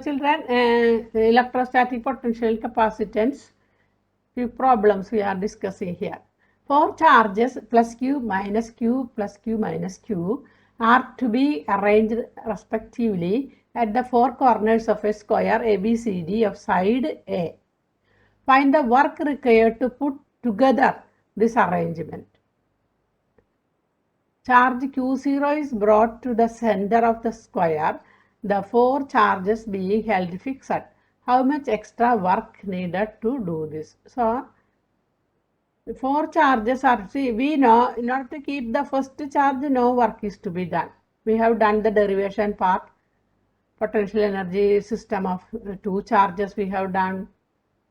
children, electrostatic potential capacitance, few problems we are discussing here. 4 charges plus q minus q plus q minus q are to be arranged respectively at the 4 corners of a square ABCD of side A. Find the work required to put together this arrangement. Charge Q0 is brought to the center of the square, the 4 charges being held fixed. How much extra work needed to do this? So, 4 charges are, see, we know in order to keep the first charge, no work is to be done. We have done the derivation part, potential energy system of 2 charges we have done.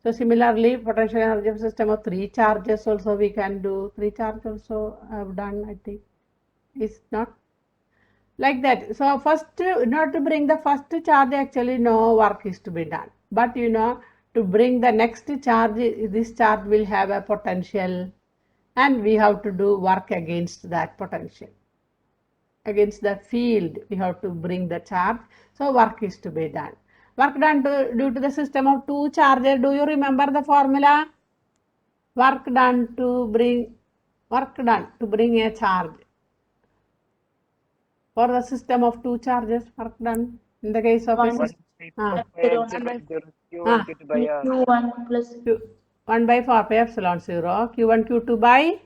So, similarly, potential energy system of 3 charges also we can do. 3 charges also I have done, I think. Is not like that. So first, in order to bring the first charge, actually no work is to be done. But to bring the next charge, this charge will have a potential and we have to do work against that potential. Against the field, we have to bring the charge. So work is to be done. Work done due to the system of 2 charges. Do you remember the formula? Work done to bring a charge. For the system of 2 charges, work done in the case of Q1 plus 1 by 4 pi epsilon 0, Q1 Q2 by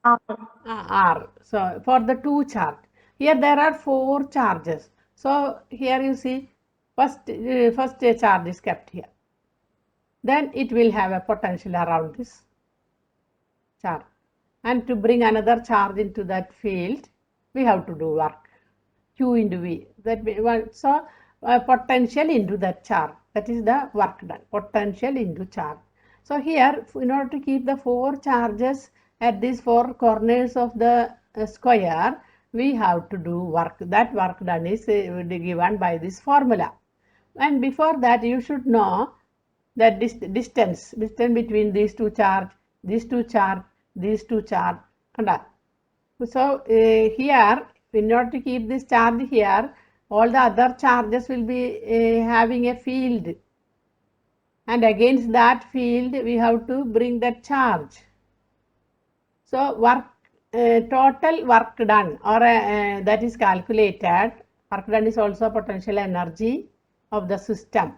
R. So for the 2 charge, here there are 4 charges. So here you see first charge is kept here. Then it will have a potential around this charge. And to bring another charge into that field, we have to do work. Q into V. So potential into that charge. That is the work done. Potential into charge. So here, in order to keep the 4 charges at these 4 corners of the square, we have to do work. That work done is given by this formula. And before that, you should know that distance between these 2 charge, these 2 charge, these 2 charge. So here, in order to keep this charge here, all the other charges will be having a field. And against that field, we have to bring that charge. So total work done or that is calculated. Work done is also potential energy of the system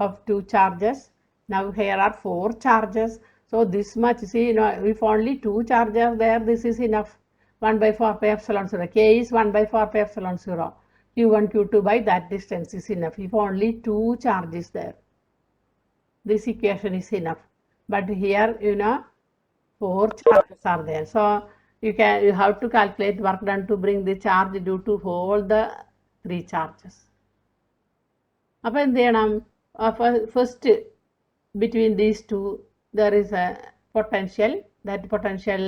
of 2 charges. Now here are 4 charges. So this much, see, if only 2 charges there, this is enough. 1 by 4 pi epsilon 0. K is 1 by 4 pi epsilon 0. Q1, Q2 by that distance is enough. If only 2 charges there, this equation is enough. But here, 4 charges are there. So you have to calculate work done to bring the charge due to hold the 3 charges. അപ്പോൾ എന്ത് ചെയ്യണം? First, between these two, there is a potential. That potential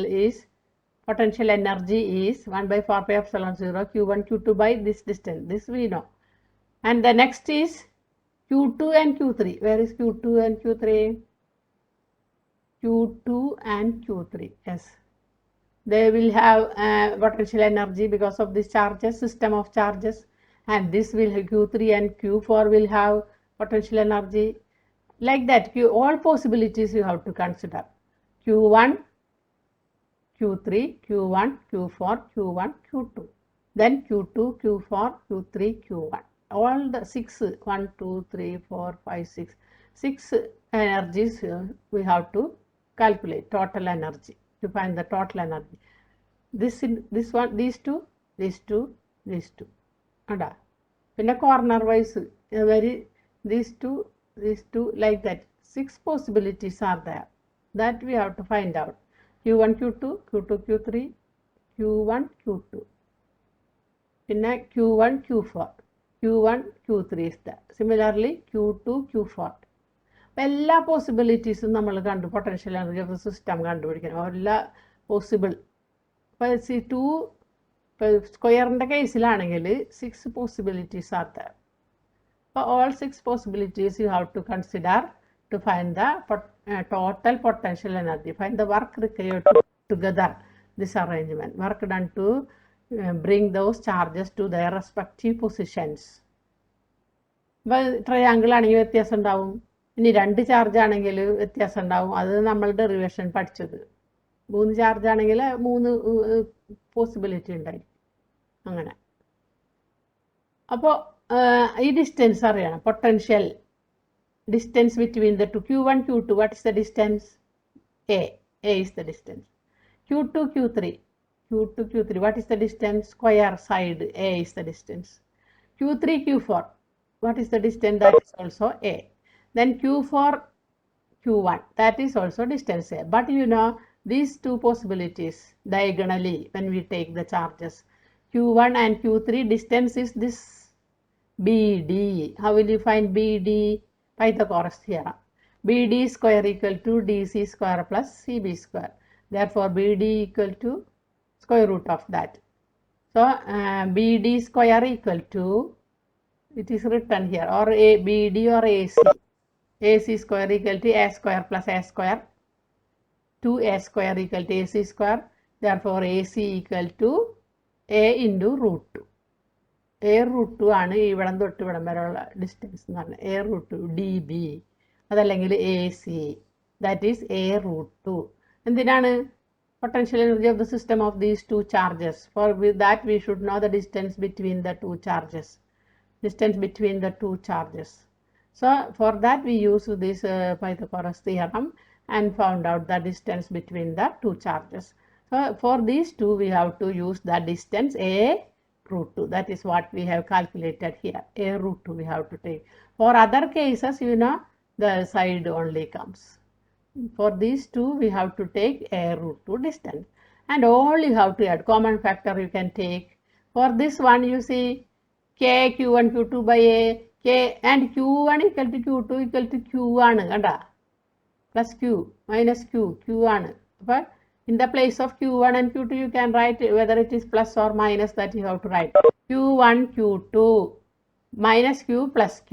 energy is 1 by 4 pi epsilon 0 Q1 Q2 by this distance. This we know. And the next is Q2 and Q3. Where is Q2 and Q3? Q2 and Q3. Yes. They will have potential energy because of this charges, system of charges. And this will Q3 and Q4 will have potential energy. Like that, all possibilities you have to consider. Q1, Q3, Q1, Q4, Q1, Q2. Then Q2, Q4, Q3, Q1. All the 6, 1, 2, 3, 4, 5, 6 energies we have to calculate total energy to find the total energy. This one, these two. In a corner wise, these two like that. 6 possibilities are there. That we have to find out. Q1, Q2, Q2, Q3, Q1, Q2. In a Q1, Q4. Q1, Q3 is there. Similarly, Q2, Q4. എല്ലാ പോസിബിലിറ്റീസും നമ്മൾ കണ്ടു. Potential energy of the system കണ്ടുപിടിക്കണം. എല്ലാ possible. ഇപ്പോൾ സ്ക്വയറിൻ്റെ കേസിലാണെങ്കിൽ 6 possibilities are there. For all 6 possibilities, you have to consider to find the total potential energy. Find the work required to put together this arrangement. Work done to bring those charges to their respective positions. ഇപ്പോൾ triangle ആണെങ്കിൽ വ്യത്യാസം ഉണ്ടാവും, ഇനി 2 charge ആണെങ്കിൽ വ്യത്യാസം ഉണ്ടാവും. അത് നമ്മൾ ഡെറിവേഷൻ പഠിച്ചത്. 3 ചാർജ് ആണെങ്കിൽ 3 പോസിബിലിറ്റി ഉണ്ടായിരിക്കും. അങ്ങനെ. അപ്പോൾ ഈ ഡിസ്റ്റൻസ് അറിയണം. Potential distance between the two, Q1, Q2, what is the distance? A is the distance. Q2, Q3, what is the distance? Square side, A is the distance. Q3, Q4, what is the distance? That is also A. Then Q4, Q1, that is also distance A. But you know, these two possibilities diagonally, when we take the charges, Q1 and Q3, distance is this BD. How will you find BD? Pythagoras theorem. BD square equal to DC square plus CB square. Therefore, BD equal to square root of that. So, BD square equal to, it is written here, or BD or AC. AC square equal to A square plus A square. 2A square equal to AC square. Therefore, AC equal to A into root 2. A root 2 ആണ് ഇവിടം തൊട്ട് ഇവിടം വരെയുള്ള distance എന്ന് പറഞ്ഞാൽ A root 2 DB, അതല്ലെങ്കിൽ AC, that is A root 2. എന്തിനാണ്? Potential energy of the system of these two charges. For that we should know the distance between the two charges. So for that we use this Pythagoras theorem and found out the distance between the two charges. So for these two we have to use the distance A root 2. That is what we have calculated here. A root 2 we have to take. For other cases, you know, the side only comes. For these two we have to take A root 2 distance. And all you have to add, common factor you can take. For this one you see K Q1 Q2 by A, K and Q1 equal to Q2 equal to Q ആണ് കണ്ടാ, plus Q minus Q ആണ്. അപ്പോൾ in the place of Q1 and Q2 you can write whether it is plus or minus, that you have to write. Q1 Q2 minus Q plus Q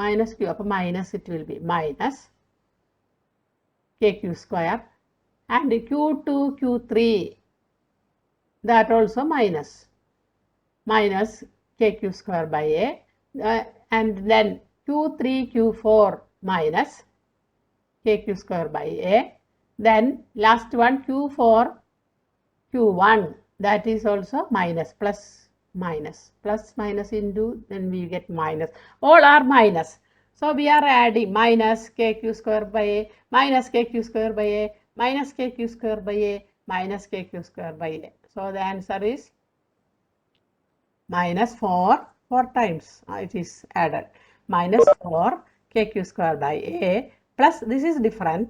minus Q. അപ്പോൾ minus it will be minus KQ square, and Q2 Q3 that also minus KQ square by A, and then Q3 Q4 minus KQ square by A. Then last one Q4 Q1, that is also minus plus minus into, then we get minus. All are minus. So we are adding minus KQ square by A, minus KQ square by A, minus KQ square by A, minus KQ square by A. So the answer is minus 4 times it is added. Minus 4 KQ square by A plus, this is different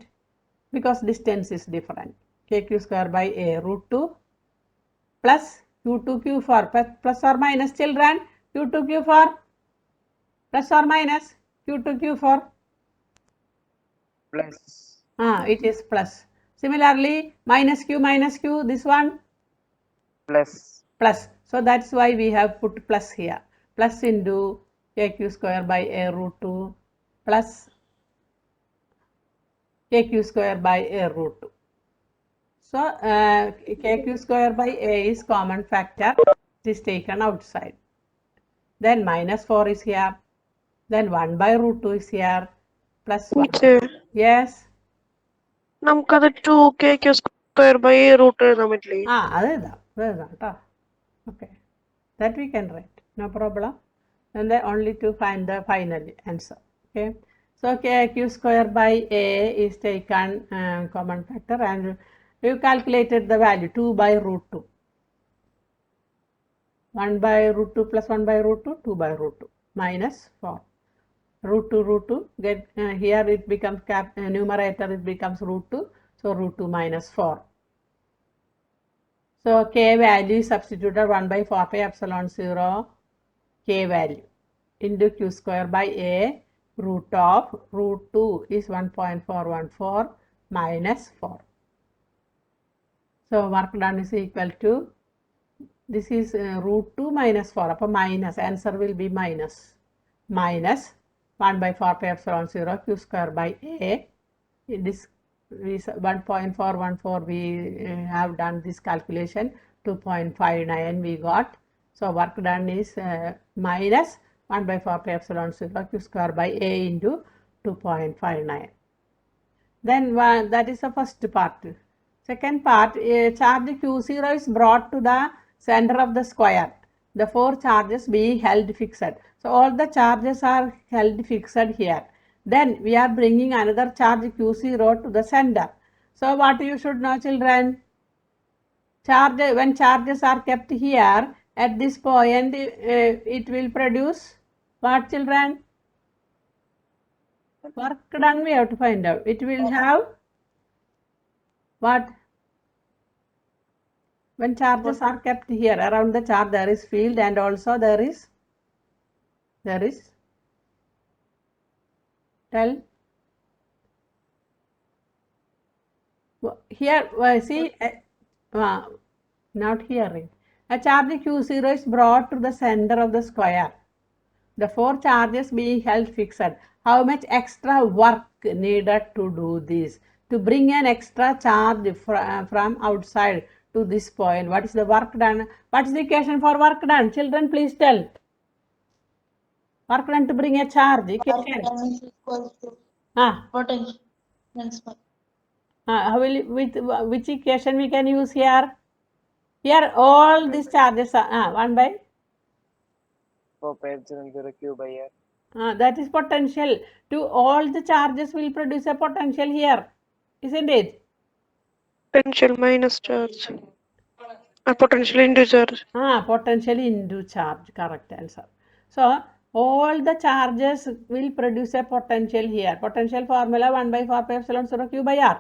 because distance is different. KQ square by A root 2 plus Q2 Q4 plus or minus, children, Q2 Q4 plus or minus Q2 Q4 plus. It is plus. Similarly, minus Q, this one plus. So that's why we have put plus here. Plus into KQ square by A root 2 plus KQ square by A root 2. So KQ square by A is common factor. It is taken outside. Then minus 4 is here. Then 1 by root 2 is here. Plus 1. Yes. നമുക്കത് 2KQ square by A root എഴുതാൻ പറ്റില്ലേ? അതെഴുതാം കേട്ടോ. Okay, that we can write, no problem. And then only to find the final answer. Okay, so KQ square by A is taken common factor, and you calculated the value 2 by root 2. 1 by root 2 plus 1 by root 2, 2 by root 2 minus 4. Root 2 get here it becomes numerator, it becomes root 2. So root 2 minus 4. So K value is substituted 1 by 4 pi epsilon 0 K value into Q square by A root of root 2 is 1.414 minus 4. So work done is equal to, this is root 2 minus 4. Upon minus, answer will be minus 1 by 4 pi epsilon 0 Q square by A. In this 1.414 we have done this calculation, 2.59 we got. So work done is minus 1 by 4 pi epsilon 0 q square by a into 2.59. Then that is the first part. Second part, charge q0 is brought to the center of the square. The 4 charges being held fixed. So all the charges are held fixed here. Then we are bringing another charge q0 to the center. So what you should know, children? When charges are kept here at this point, it will produce what, children? Work done, we have to find out. It will have what? When charges are kept here around the charge, there is field, and also there is tell here, see, not hearing. A charge q0 is brought to the center of the square. The 4 charges being held fixed. How much extra work needed to do this? To bring an extra charge from outside to this point. What is the work done? What is the equation for work done? Children, please tell. Work done to bring a charge. Work Equation. done is equal to Ah. potential transfer. With which equation we can use here? Here all these charges are 1 by 4 pi epsilon 0 q by r. That is potential. To all the charges will produce a potential here, isn't it? Potential minus charge. Potential into charge. Potential into charge, correct answer. So all the charges will produce a potential here. Potential formula 1 by 4 pi epsilon 0 q by r.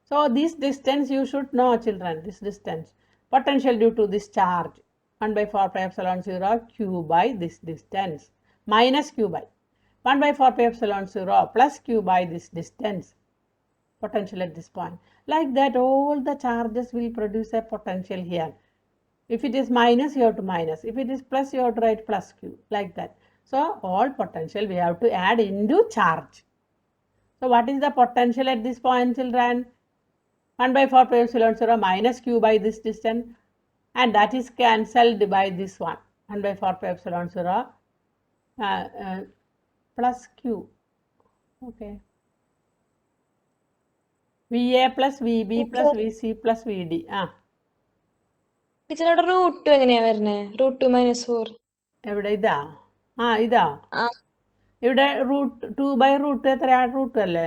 So this distance you should know, children, this distance. Potential due to this charge 1 by 4 pi epsilon 0 q by this distance minus q by 1 by 4 pi epsilon 0 plus q by this distance. Potential at this point. Like that, all the charges will produce a potential here. If it is minus, you have to minus. If it is plus, you have to write plus q, like that. So all potential we have to add into charge. So what is the potential at this point, children? 1 by 4 pi epsilon 0 minus q by this distance, and that is cancelled by this one. 1 by 4 pi epsilon 0 plus q. Okay. VA plus VB plus VC plus VD. ടീച്ചറോട് root എങ്ങനെയാ വരുന്നേ? Root 2 minus 4. എവിടെ ഇതാ? ഇതാ. ഇവിടെ root 2 by root എത്രയാ? Root അല്ലേ?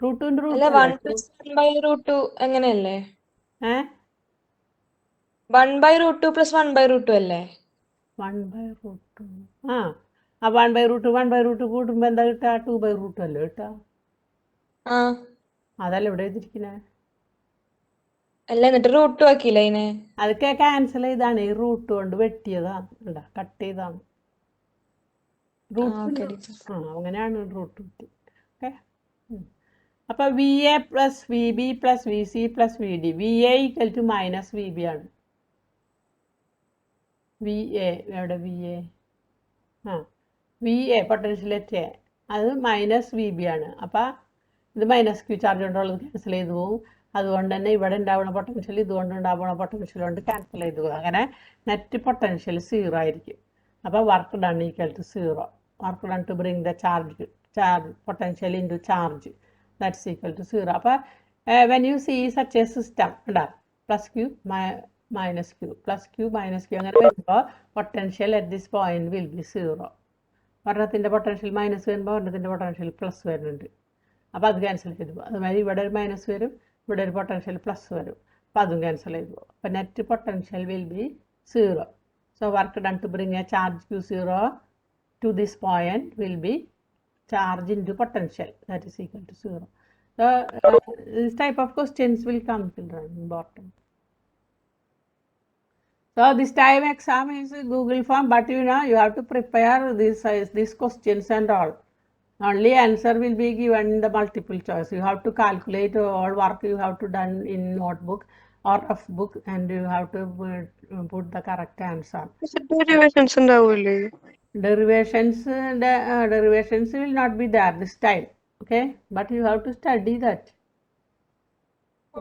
Root അല്ല 1 പ്ലസ് 1 ബൈ റൂട്ട് 2 എങ്ങനെയല്ലേ? 1 by root 2 plus 1 by root 2 അല്ലേ? 1 ബൈ റൂട്ട് 2. 1 ബൈ റൂട്ട് കൂടുമ്പോ എന്താ കിട്ടുക? 2 ബൈ റൂട്ട് അല്ലേ കിട്ടുക? അതല്ല ഇവിടെ എഴുതിയിരിക്കണേ. അല്ല എന്നിട്ട് റൂട്ട് ആക്കിയില്ല അതിനെ? അതൊക്കെ ക്യാൻസൽ ചെയ്താണ്. ഈ റൂട്ട് കൊണ്ട് വെട്ടിയതാണ്, കട്ട് ചെയ്താണ്. അങ്ങനെയാണ് റൂട്ട് കിട്ടി. ഓക്കെ. അപ്പൊ V A plus V B plus V C plus V D. V A equal to minus V B ആണ്. വി എ എവിടെ? വി എ വി എ പൊട്ടൻഷ്യലേറ്റ് അത് മൈനസ് വി ബി ആണ്. അപ്പം ഇത് മൈനസ് ക്യൂ ചാർജ് കൊണ്ടുള്ളത് cancel ചെയ്തു പോകും. അതുകൊണ്ട് തന്നെ ഇവിടെ ഉണ്ടാവുന്ന പൊട്ടൻഷ്യൽ ഇതുകൊണ്ട് ഉണ്ടാവുന്ന പൊട്ടൻഷ്യൽ കൊണ്ട് ക്യാൻസൽ ചെയ്തു പോകും. അങ്ങനെ നെറ്റ് പൊട്ടൻഷ്യൽ 0 ആയിരിക്കും. അപ്പോൾ work done equal to 0. Work done to bring the charge potential in to charge, that's equal to 0. അപ്പോൾ when you see such a system ഉണ്ടാകും plus Q minus Q plus Q minus Q അങ്ങനെ വരുമ്പോൾ potential at this point will be 0. ഒരെണ്ണത്തിൻ്റെ potential minus വരുമ്പോൾ ഒരെണ്ണത്തിൻ്റെ potential plus വരുന്നുണ്ട്. അപ്പോൾ അത് ക്യാൻസൽ ചെയ്തു പോകും. അതുമാതിരി ഇവിടെ ഒരു മൈനസ് വരും, ഇവിടെ ഒരു പൊട്ടൻഷ്യൽ പ്ലസ് വരും. അപ്പോൾ അതും ക്യാൻസൽ ചെയ്തു പോകും. അപ്പോൾ net potential will be 0. So work done to bring a charge Q0 to this point will be charge into potential, that is equal to 0. So this type of questions will come, children, important. So this time exam is Google form, but you know you have to prepare these questions and all. Only answer will be given in the multiple choice. You have to calculate all work you have to done in notebook or rough book, and you have to put the correct answer. Derivations ഉണ്ടാവില്ലേ? Derivations will not be there this time, okay, but you have to study that.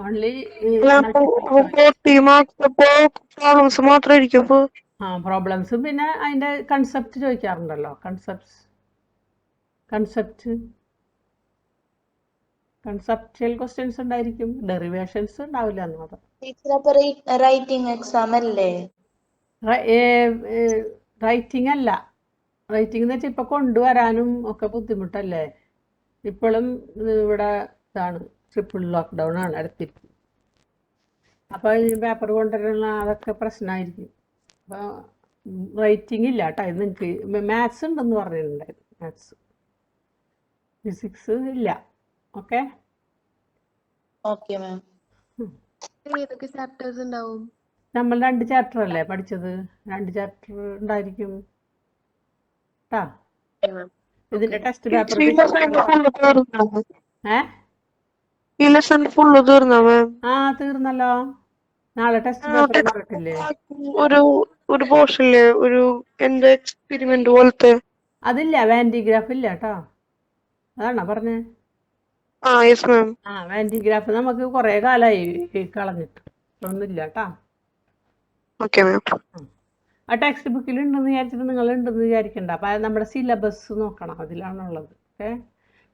Only problems മാത്രമായിരിക്കും. Problems പിന്നെ അതിൻ്റെ concept ചോദിക്കാറുണ്ടല്ലോ. Conceptual questions ഉണ്ടായിരിക്കും, derivations ഉണ്ടാവില്ല എന്ന് മാത്രം. Teacher അപ്പൊ writing exam അല്ലേ? റൈറ്റിംഗ് അല്ല. റൈറ്റിംഗ് എന്ന് വെച്ചാൽ ഇപ്പോൾ കൊണ്ടുവരാനും ഒക്കെ ബുദ്ധിമുട്ടല്ലേ. ഇപ്പോഴും ഇവിടെ ഇതാണ്, ട്രിപ്പിൾ ലോക്ക്ഡൗൺ ആണ് അടുത്തിരിക്കും. അപ്പോൾ ഈ പേപ്പർ കൊണ്ടുവരുന്ന അതൊക്കെ പ്രശ്നമായിരിക്കും. അപ്പോൾ റൈറ്റിംഗ് ഇല്ല കേട്ടോ. ഇത് നിങ്ങൾക്ക് മാത്സ് ഉണ്ടെന്ന് പറഞ്ഞിട്ടുണ്ടായിരുന്നു. മാത്സ്, ഫിസിക്സ് ഇല്ല. Okay okay ma'am. ഏതൊക്കെ ചാപ്റ്റേഴ്സ് ഉണ്ടാവും? നമ്മൾ 2 ചാപ്റ്റർ അല്ലേ പഠിച്ചത്, 2 ചാപ്റ്റർ ഉണ്ടായിരിക്കും കേട്ടാ. ഇതിന്റെ ടെക്സ്റ്റ് പേപ്പർ ഈ ലെസൺ ഫുള്ള് തീർന്നോ മാം? തീർന്നല്ലോ. നാളെ ടെക്സ്റ്റ് പേപ്പർ പറഞ്ഞിട്ടില്ലേ? ഒരു പോർഷനില്ലേ, ഒരു എന്താ എക്സ്പെരിമെന്റ് പോലത്തെ അതില്ല, വാൻഡിഗ്രാഫ് ഇല്ല കേട്ടോ. അതാണോ പറഞ്ഞേ? Yes ma'am. വാൻഡിഗ്രാഫ് നമുക്ക് കുറേ കാലമായി കളഞ്ഞിട്ട്, ഒന്നുമില്ല കേട്ടോ. Okay ma'am. ആ ടെക്സ്റ്റ് ബുക്കിൽ ഉണ്ടെന്ന് വിചാരിച്ചിട്ട് നിങ്ങൾ ഉണ്ടെന്ന് വിചാരിക്കണ്ട. അപ്പം അത് നമ്മുടെ സിലബസ് നോക്കണം, അതിലാണുള്ളത്. ഓക്കെ,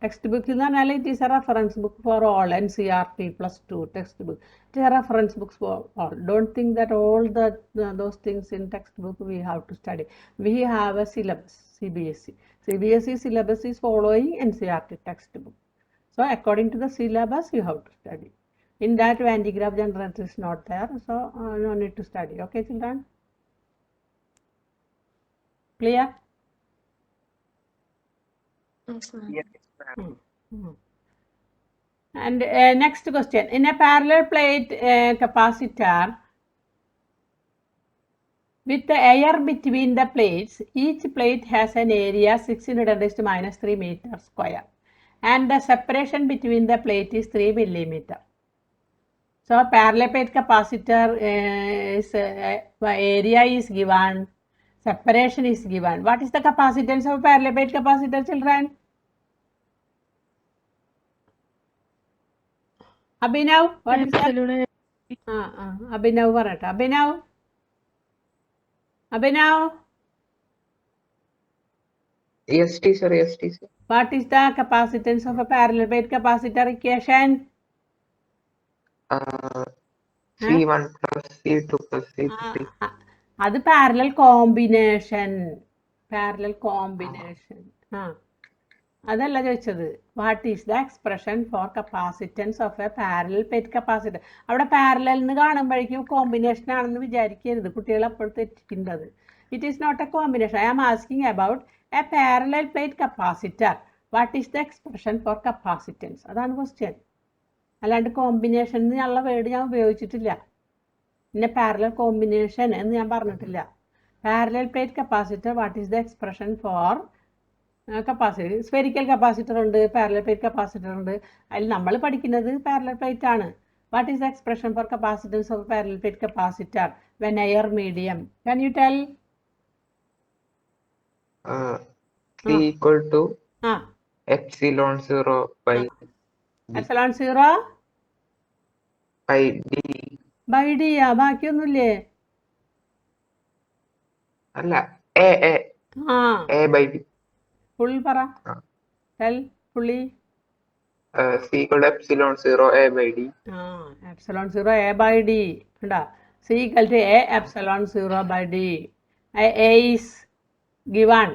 ടെക്സ്റ്റ് ബുക്ക് എന്ന് പറഞ്ഞാൽ it is A reference book for all, NCERT +2 text book. It is A reference books for all. Don't think that all those things in textbook we have to study. We have a syllabus, CBSE syllabus is following NCERT textbook. So according to the syllabus you have to study. In that vandigraph generator is not there, so no need to study. Okay children, clear? Yes, ma'am. And next question, in a parallel plate capacitor with the air between the plates, each plate has an area 600 × -3 meter square and the separation between the plate is 3 millimeter. So parallel plate capacitor is area is given, separation is given. What is the capacitance of parallel plate capacitor, children? Abhinav, what is that? Abhinav പറയട്ടെ. Abhinav, Yes, teacher. what is the capacitance of a parallel plate capacitor equation? C1 plus C2 plus C3. അത് parallel combination. അതല്ല ചോദിച്ചത്. What is the expression for capacitance of a parallel plate capacitor? അവിടെ parallel എന്ന് കാണുമ്പോഴേക്കും combination ആണെന്ന് വിചാരിക്കരുത്, കുട്ടികൾ അപ്പോൾ തെറ്റിക്കുന്നത്. It is not a combination. I am asking about a parallel plate capacitor. What is the expression for capacitance? അതാണ് question. അല്ലാണ്ട് കോമ്പിനേഷൻ എന്നുള്ള വേർഡ് ഞാൻ ഉപയോഗിച്ചിട്ടില്ല. പിന്നെ പാരലൽ കോമ്പിനേഷൻ എന്ന് ഞാൻ പറഞ്ഞിട്ടില്ല. Parallel plate capacitor, what is the expression for capacitor? Spherical capacitor ഉണ്ട്, പാരലൽ പ്ലേറ്റ് കപ്പാസിറ്റർ ഉണ്ട്. അതിൽ നമ്മൾ പഠിക്കുന്നത് പാരലൽ പ്ലേറ്റ് ആണ്. What is the expression for capacitance of parallel plate capacitor when air medium? Can you tell? C equal to epsilon 0 by epsilon 0 by D. by D. ബാക്കിയൊന്നുമില്ലേ? അല്ല, A by D. Full പറ, tell fully. C equal to epsilon 0 A by D. Epsilon 0 A by D. C equal to A epsilon 0 by D. A is given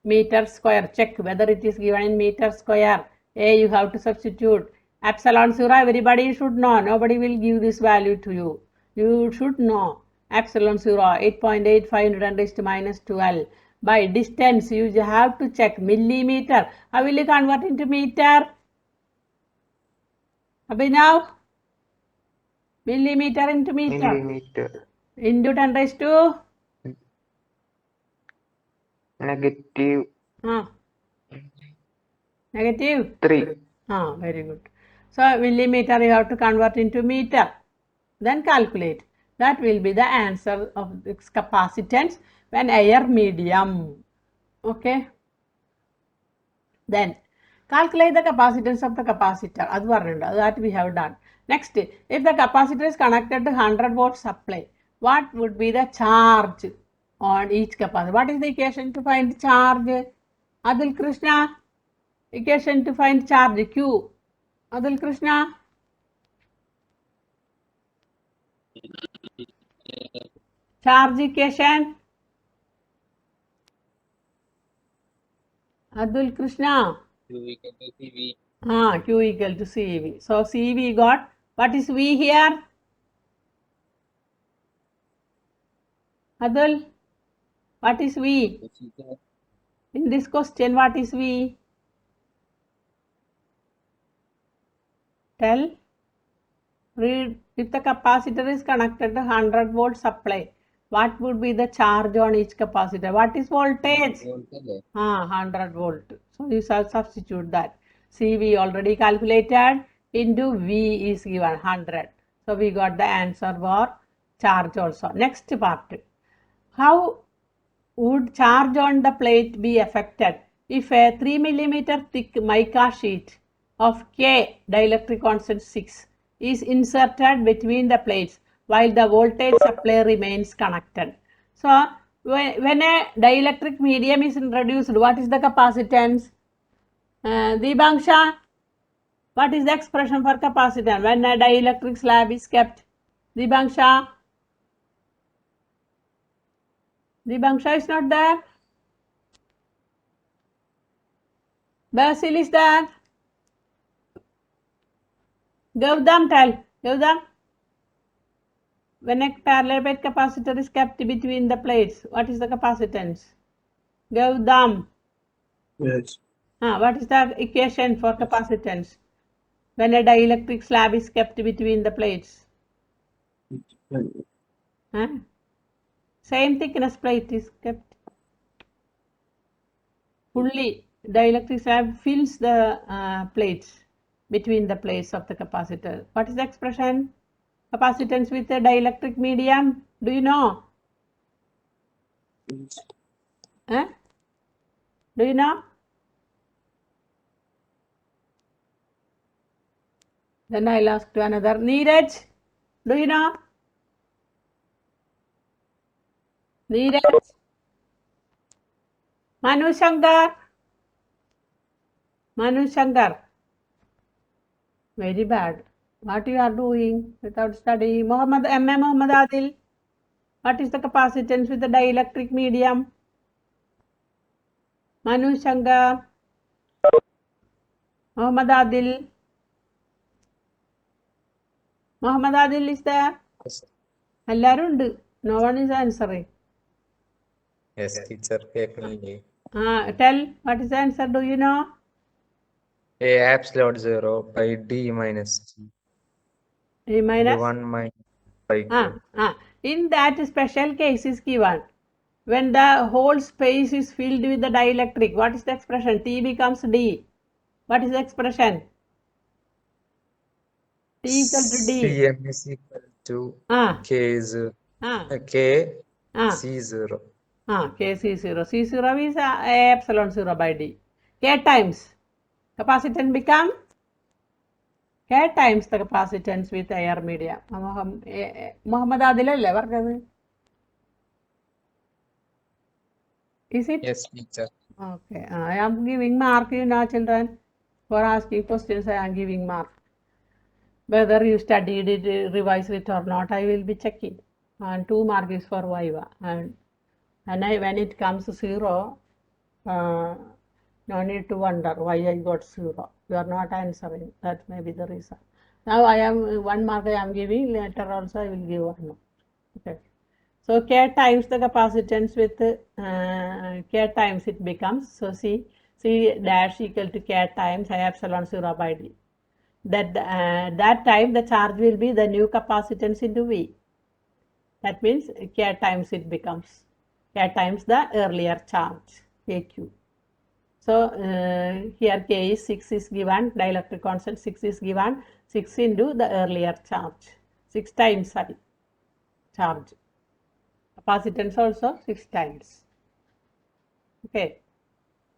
meter square. Check whether it is given in meter square. A you have to substitute. Epsilon 0 everybody should know. Nobody will give this value to you. You should know. Epsilon 0 8.85 × -12 by distance. You have to check millimeter. How will you convert into meter? Abhinav, millimeter into meter. Millimeter. Into 10⁻³ -3. Very good. So millimeter you have to convert into meter. Then calculate. That will be the answer of its capacitance when air medium. Okay. Then calculate the capacitance of the capacitor. That we have done. Next, if the capacitor is connected to 100 volt supply, what would be the charge on each capacitor. What is the equation to find charge? Adil Krishna, equation to find charge Q. Adil Krishna. Charge equation. Adil Krishna. Q equal to CV. Q equal to CV. So CV got, what is V here? Adil, what is V? In this question, what is V? Tell. Read. If the capacitor is connected to 100 volt supply, what would be the charge on each capacitor? What is voltage? 100 volt. So you shall substitute that. CV already calculated into V is given 100. So we got the answer for charge also. Next part. How would charge on the plate be affected if a 3 mm thick mica sheet of K dielectric constant 6 is inserted between the plates while the voltage supply remains connected? So, when a dielectric medium is introduced, what is the capacitance? Dibangsha, what is the expression for capacitance when a dielectric slab is kept? Dibangsha? Dibangsha is not there. Basil is there. Gautam, tell. Gautam. When a parallel plate capacitor is kept between the plates, what is the capacitance? Gautam. Yes. What is the equation for capacitance when a dielectric slab is kept between the plates? Same thickness plate is kept. Fully, dielectric slab fills the plates between the plates of the capacitor. What is the expression? Capacitance with a dielectric medium. Do you know? Do you know? Then I'll ask to another. Neeraj, do you know? Neeraj? Manu Shankar? Manu Shankar? Very bad. What you are doing without studying? Muhammad Adil? What is the capacitance with the dielectric medium? Manu Shankar? Muhammad Adil? Muhammad Adil is there? Yes. No one is answering. Yes, teacher. Tell, what is the answer? Do you know? A epsilon 0 by D minus T. A minus? 1 minus by Q. In that special case is given. When the whole space is filled with the dielectric, what is the expression? T becomes D. What is the expression? T equal to D. Cm is equal to K is K C0. K C0. C0 is A epsilon 0 by D. K times. Capacitance become K times the capacitance with air media. Muhammad Adil, is it? Yes, teacher. Okay. I am giving mark, you know, children. For asking questions, I am giving mark. Whether you studied it, revised it or not, I will be checking. And 2 mark is for Viva. And when it comes to 0, no need to wonder why I got 0. You are not answering. That may be the reason. Now I am 1 mark I am giving. Later also I will give 1 mark. Okay. So K times the capacitance with K times it becomes. So C dash equal to K times I epsilon 0 by D. That time the charge will be the new capacitance into V. That means K times it becomes K times the earlier charge, KQ. So here K is 6 is given, dielectric constant 6 is given, 6 into the earlier charge, 6 times charge. Capacitance also 6 times. Okay.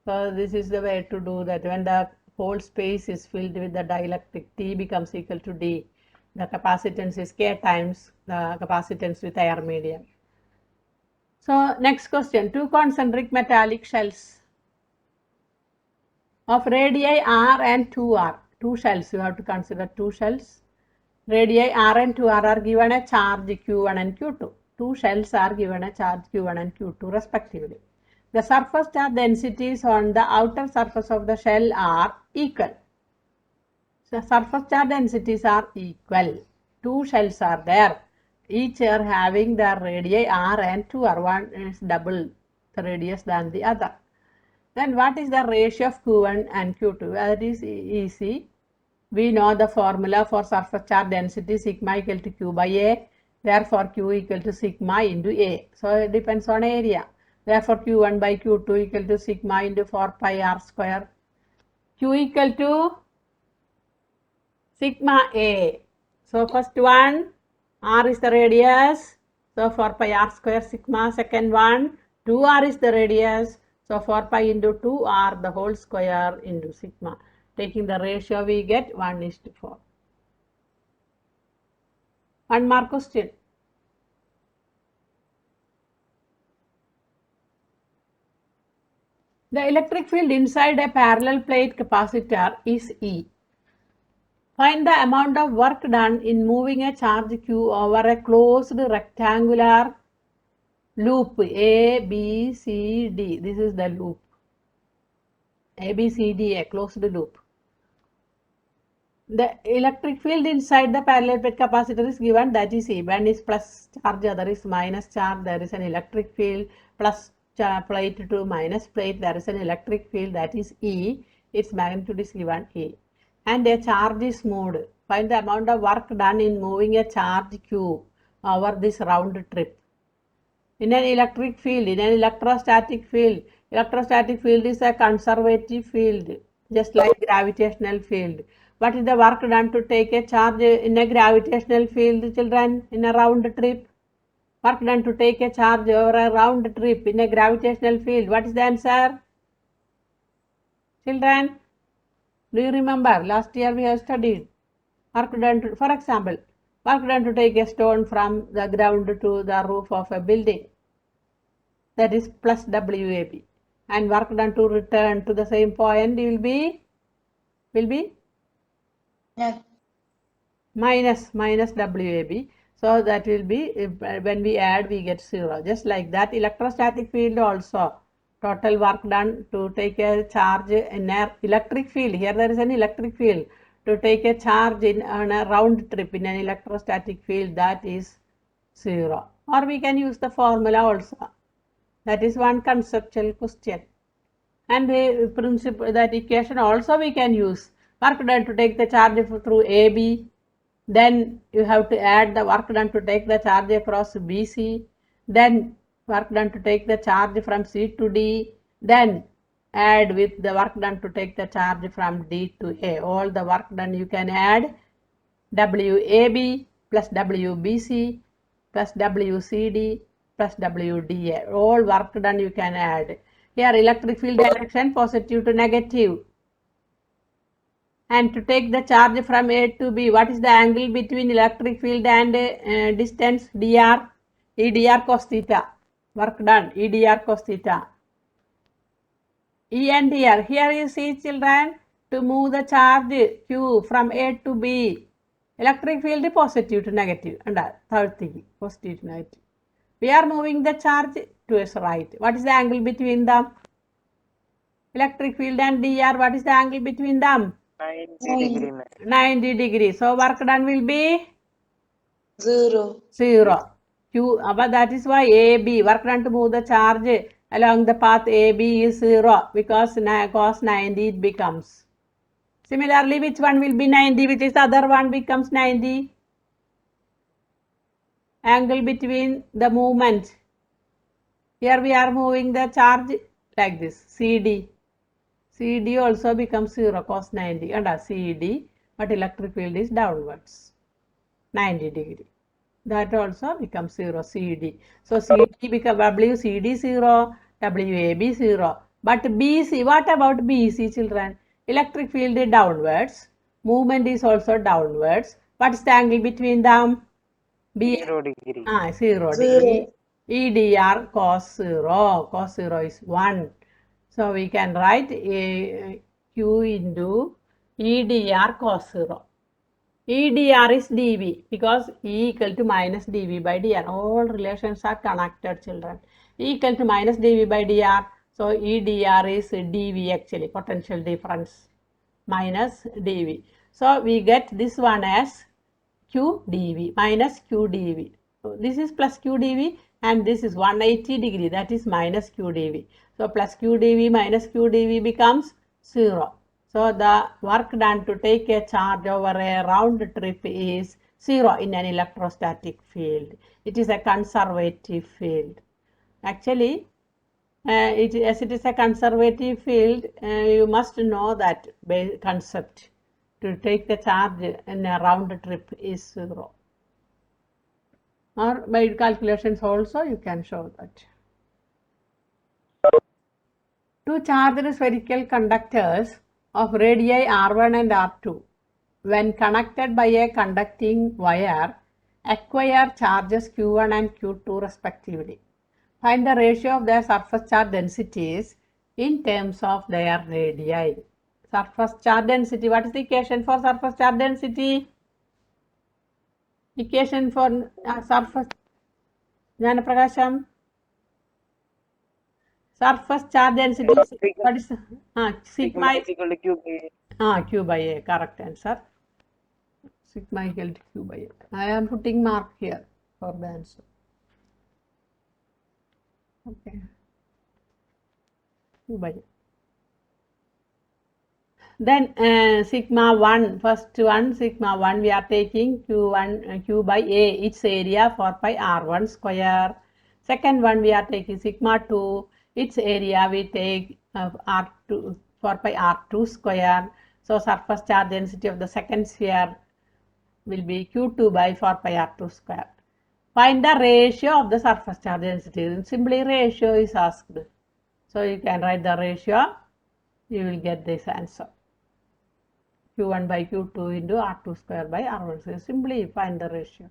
So this is the way to do that. When the whole space is filled with the dielectric, T becomes equal to D. The capacitance is K times the capacitance with air medium. So next question, two concentric metallic shells of radii r and 2r. Two shells, you have to consider two shells. Radii r and 2r are given a charge q1 and q2. Two shells are given a charge q1 and q2 respectively. The surface charge densities on the outer surface of the shell are equal. So surface charge densities are equal. Two shells are there. Each are having their radii r and 2r. One is double the radius than the other. Then what is the ratio of q1 and q2? That is easy. We know the formula for surface charge density, sigma equal to q by a. Therefore, q equal to sigma into a. So it depends on area. Therefore, q1 by q2 equal to sigma into 4 pi r square. Q equal to sigma a. So first one, r is the radius. So 4 pi r square sigma. Second one, 2r is the radius. So 4 pi into 2r the whole square into sigma. Taking the ratio we get 1:4. One more question. The electric field inside a parallel plate capacitor is E. Find the amount of work done in moving a charge Q over a closed rectangular loop A, B, C, D. This is the loop. A, B, C, D, a closed loop. The electric field inside the parallel plate capacitor is given, that is E. One is plus charge, other is minus charge. There is an electric field plus plate to minus plate. There is an electric field, that is E. Its magnitude is given E. And a charge is moved. Find the amount of work done in moving a charge Q over this round trip. In an electric field, in an electrostatic field is a conservative field, just like gravitational field. What is the work done to take a charge in a gravitational field, children, in a round trip? Work done to take a charge over a round trip in a gravitational field. What is the answer? Children, do you remember? Last year we have studied. Work done to, for example, work done to take a stone from the ground to the roof of a building. That is plus WAB. And work done to return to the same point will be Yeah. minus WAB. So that will be, when we add, we get 0. Just like that, electrostatic field also. Total work done to take a charge in an electric field. Here there is an electric field. To take a charge on a round trip in an electrostatic field, that is 0. Or we can use the formula also. That is one conceptual question. And the principle, that equation also we can use. Work done to take the charge through AB. Then you have to add the work done to take the charge across BC. Then work done to take the charge from C to D. Then add with the work done to take the charge from D to A. All the work done you can add WAB plus WBC plus WCD plus WDA. All work done you can add. Here electric field direction positive to negative. And to take the charge from A to B, what is the angle between electric field and distance dr? E dr cos theta. Work done, E dr cos theta. E and here. Here you see, children, to move the charge Q from A to B, electric field positive to negative. And third thing, positive to negative. We are moving the charge to its right. What is the angle between them? Electric field and dr, what is the angle between them? 90 degree, ma'am. 90 degrees. So work done will be 0. 0. Q, but that is why AB, work done to move the charge along the path AB is 0, because cos 90 it becomes. Similarly, which one will be 90, which is the other one becomes 90? Angle between the movement. Here we are moving the charge like this, CD. CD also becomes 0, cos 90, and CD, but electric field is downwards, 90 degree. That also becomes 0, CD. So CD becomes WCD 0, WAB 0. But BC, what about BC, children? Electric field is downwards, movement is also downwards. What is the angle between them? 0 degree. 0 0. degree. EDR cos 0. Cos 0 is 1. So we can write Q into EDR cos 0. EDR is dV because E equal to minus dV by dr. All relations are connected, children. E equal to minus dV by dr. So EDR is dV actually, potential difference minus dV. So we get this one as Q dV minus Q dV. So this is plus Q dV and this is 180 degree, that is minus Q dV. So plus Q dV minus Q dV becomes 0. So the work done to take a charge over a round trip is 0 in an electrostatic field. It is a conservative field. Actually, as it is a conservative field, you must know that concept. To take the charge in a round trip is 0. Or by calculations also you can show that. Two charged spherical conductors of radii R1 and R2, when connected by a conducting wire, acquire charges Q1 and Q2 respectively. Find the ratio of their surface charge densities in terms of their radii. Surface charge density. What is the equation for surface charge density? Equation for surface. Jnanaprakasham. Surface charge density. What is sigma is equal to Q by A. Q by A. Correct answer. Sigma equal to Q by A. I am putting mark here for the answer. Okay. Q by A. Then sigma 1, first one, sigma 1, we are taking Q1, Q by A, its area 4 pi R1 square. Second one, we are taking sigma 2, its area we take R2, 4 pi R2 square. So surface charge density of the second sphere will be Q2 by 4 pi R2 square. Find the ratio of the surface charge density. Simply ratio is asked. So you can write the ratio, you will get this answer. Q1 by Q2 into R2 square by R1 square. Simply find the ratio.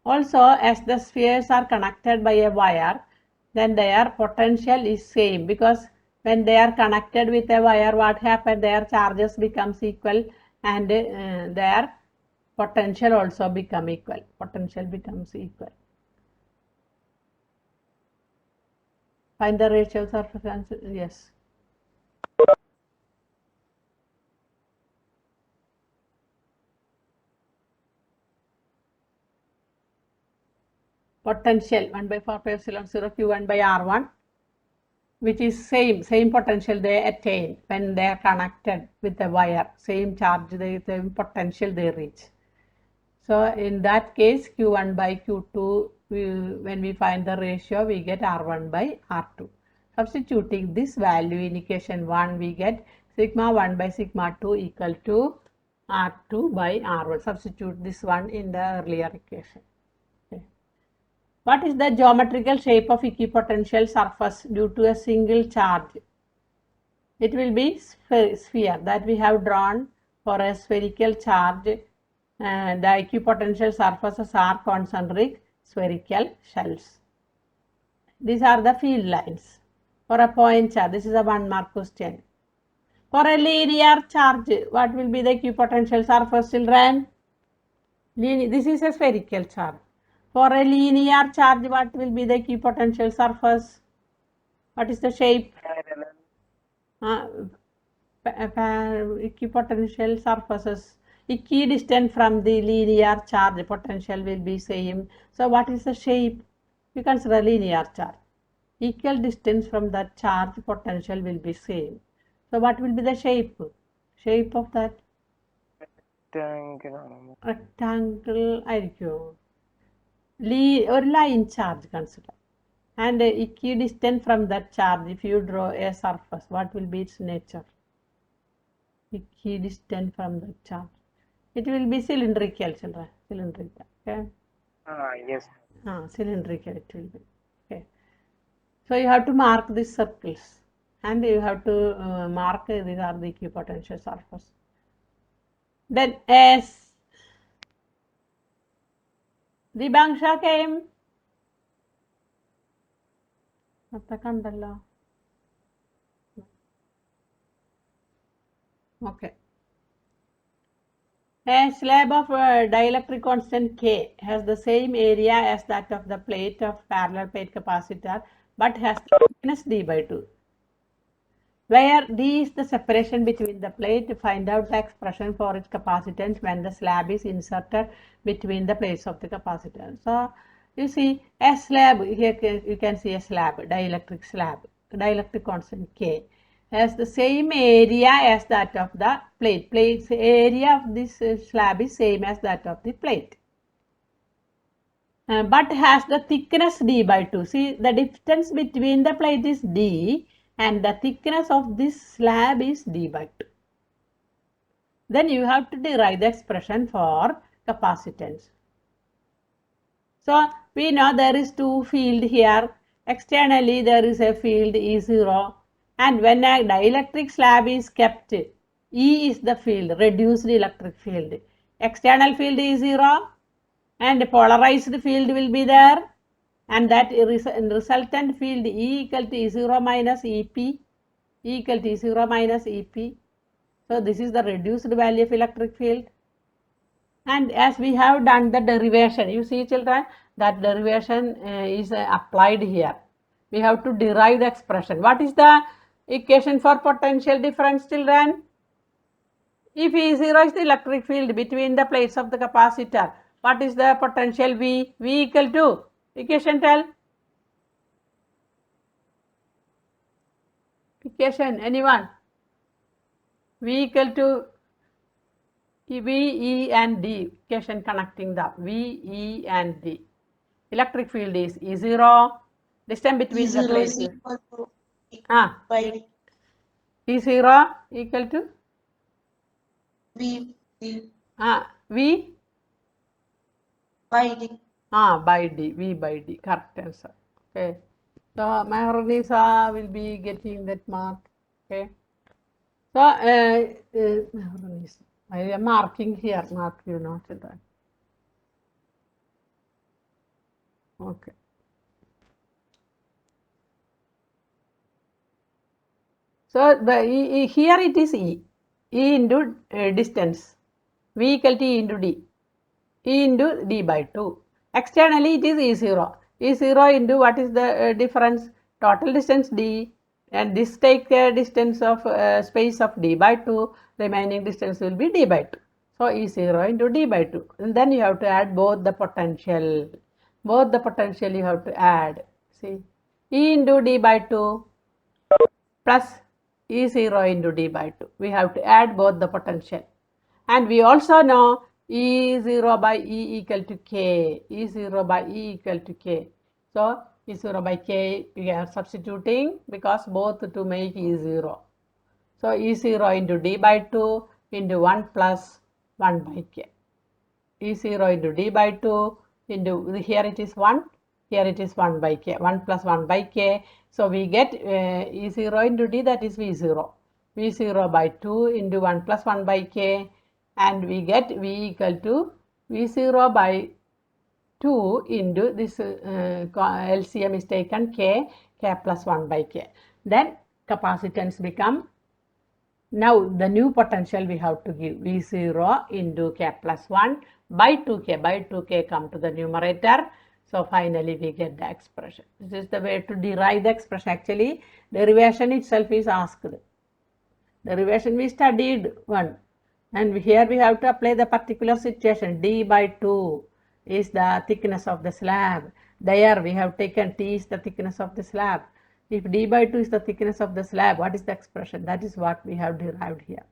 Also, as the spheres are connected by a wire, then their potential is same, because when they are connected with a wire, what happens? Their charges becomes equal and their potential also become equal. Potential becomes equal. Find the ratio of surface answer. Yes. Potential 1 by 4 pi epsilon 0 Q1 by R1, which is same potential they attain when they are connected with the wire, same charge, same potential they reach. So in that case, Q1 by Q2, when we find the ratio, we get R1 by R2. Substituting this value in equation 1, we get sigma 1 by sigma 2 equal to R2 by R1. Substitute this one in the earlier equation. What is the geometrical shape of equipotential surface due to a single charge? It will be sphere that we have drawn for a spherical charge. The equipotential surfaces are concentric spherical shells. These are the field lines. For a point charge, this is a 1 mark question. For a linear charge, what will be the equipotential surface, children? This is a spherical charge. For a linear charge, what will be the equipotential surface? What is the shape? Equipotential surfaces equidistant from the linear charge, potential will be same. So what is the shape? You consider linear charge. Equal distance from that charge, potential will be same. So what will be the shape? Shape of that? Rectangle ആയിരിക്കും. ഒരു line charge consider. And equidistant from that charge, if you draw a surface, what will be its nature? Equidistant from the charge. It will be cylindrical, children. Cylindrical. Okay. Yes. Cylindrical it will be. Okay. So you have to mark these circles, and you have to mark these are the equipotential surface. Then as Dibangsha came. നേരത്തെ കണ്ടല്ലോ. Okay. A slab of dielectric constant K has the same area as that of the plate of parallel plate capacitor but has thickness d by 2. Where d is the separation between the plate, find out the expression for its capacitance when the slab is inserted between the plates of the capacitor. So, you see a slab, here you can see a slab, dielectric constant K has the same area as that of the plate. Plate's area of this slab is same as that of the plate. But has the thickness d by 2. See, the distance between the plate is d and the thickness of this slab is d by 2. Then you have to derive the expression for capacitance. So, we know there is two field here. Externally, there is a field E0. And when a dielectric slab is kept, E is the field, reduced electric field. External field is 0 and polarized field will be there, and that resultant field E equal to E0 minus EP, E equal to E0 minus EP. So, this is the reduced value of electric field. And as we have done the derivation, you see children, that derivation is applied here. We have to derive the expression. What is the equation for potential difference, children? If E0 is the electric field between the plates of the capacitor, what is the potential V? V equal to, equation tell. Equation, anyone? V equal to V, E and D, equation connecting the V, E and D. Electric field is E0, distance between the E0 plates. is equal to by E0 equal to V V by D. by D, V by D, correct answer. Okay. So Maharanisa will be getting that mark. Okay. So Maharanisa, I am marking here, mark you know children. Okay. So here it is E into distance, V equal to E into D, E into D by 2. Externally it is E0. E0 into what is the difference? Total distance D, and this take distance of space of D by 2, remaining distance will be D by 2. So E0 into D by 2. And then you have to add both the potential. Both the potential you have to add. See, E into D by 2 plus E0 into D by 2. We have to add both the potential. And we also know E0 by E equal to K. E0 by E equal to K. So, E0 by K we are substituting because both to make E0. So, E0 into D by 2 into 1 plus 1 by K. E0 into D by 2 into, here it is 1, here it is 1 by K, 1 plus 1 by K. So, we get E0 into D, that is V0. V0 by 2 into 1 plus 1 by K, and we get V equal to V0 by 2 into this LCM is taken K plus 1 by K. Then capacitance become, now the new potential we have to give V0 into K plus 1 by 2K. By 2K come to the numerator. So finally we get the expression. This is the way to derive the expression. Actually, derivation itself is asked. Derivation we studied one. And here we have to apply the particular situation. D by 2 is the thickness of the slab. There we have taken T is the thickness of the slab. If D by 2 is the thickness of the slab, what is the expression? That is what we have derived here.